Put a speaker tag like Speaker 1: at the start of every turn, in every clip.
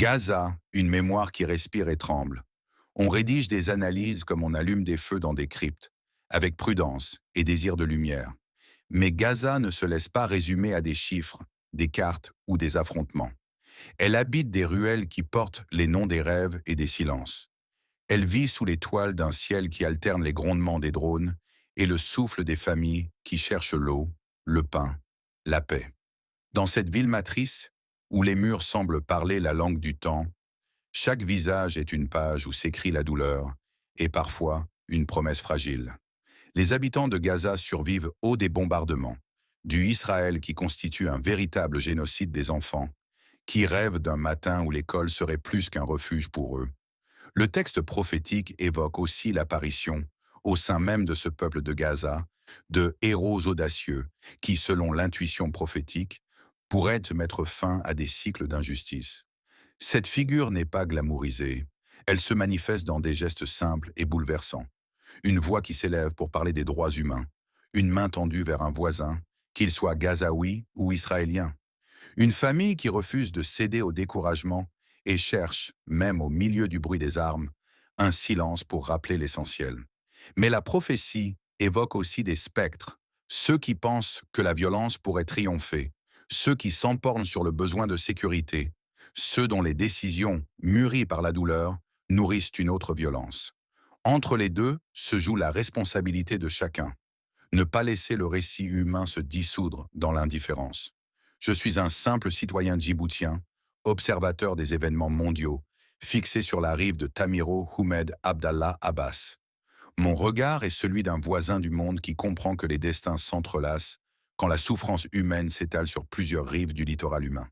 Speaker 1: Gaza, une mémoire qui respire et tremble. On rédige des analyses comme on allume des feux dans des cryptes, avec prudence et désir de lumière. Mais Gaza ne se laisse pas résumer à des chiffres, des cartes ou des affrontements. Elle habite des ruelles qui portent les noms des rêves et des silences. Elle vit sous les toiles d'un ciel qui alterne les grondements des drones et le souffle des familles qui cherchent l'eau, le pain, la paix. Dans cette ville matrice, où les murs semblent parler la langue du temps, chaque visage est une page où s'écrit la douleur et parfois une promesse fragile. Les habitants de Gaza survivent au des bombardements, du Israël qui constitue un véritable génocide des enfants, qui rêvent d'un matin où l'école serait plus qu'un refuge pour eux. Le texte prophétique évoque aussi l'apparition, au sein même de ce peuple de Gaza, de héros audacieux qui, selon l'intuition prophétique, pourraient mettre fin à des cycles d'injustice. Cette figure n'est pas glamourisée, elle se manifeste dans des gestes simples et bouleversants. Une voix qui s'élève pour parler des droits humains, une main tendue vers un voisin, qu'il soit gazaoui ou israélien. Une famille qui refuse de céder au découragement et cherche, même au milieu du bruit des armes, un silence pour rappeler l'essentiel. Mais la prophétie évoque aussi des spectres, ceux qui pensent que la violence pourrait triompher, ceux qui s'empornent sur le besoin de sécurité, ceux dont les décisions, mûries par la douleur, nourrissent une autre violence. Entre les deux se joue la responsabilité de chacun. Ne pas laisser le récit humain se dissoudre dans l'indifférence. Je suis un simple citoyen djiboutien, observateur des événements mondiaux, fixé sur la rive de Tamiro Houmed Abdallah Abbas. Mon regard est celui d'un voisin du monde qui comprend que les destins s'entrelacent quand la souffrance humaine s'étale sur plusieurs rives du littoral humain.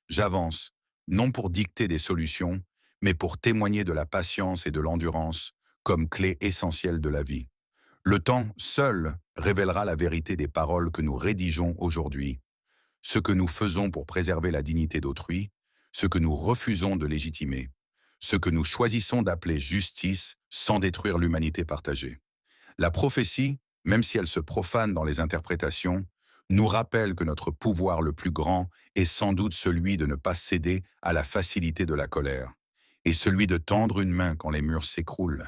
Speaker 1: J'avance, non pour dicter des solutions, mais pour témoigner de la patience et de l'endurance comme clé essentielle de la vie. Le temps, seul, révélera la vérité des paroles que nous rédigeons aujourd'hui, ce que nous faisons pour préserver la dignité d'autrui, ce que nous refusons de légitimer, ce que nous choisissons d'appeler justice sans détruire l'humanité partagée. La prophétie, même si elle se profane dans les interprétations, nous rappelle que notre pouvoir le plus grand est sans doute celui de ne pas céder à la facilité de la colère, et celui de tendre une main quand les murs s'écroulent.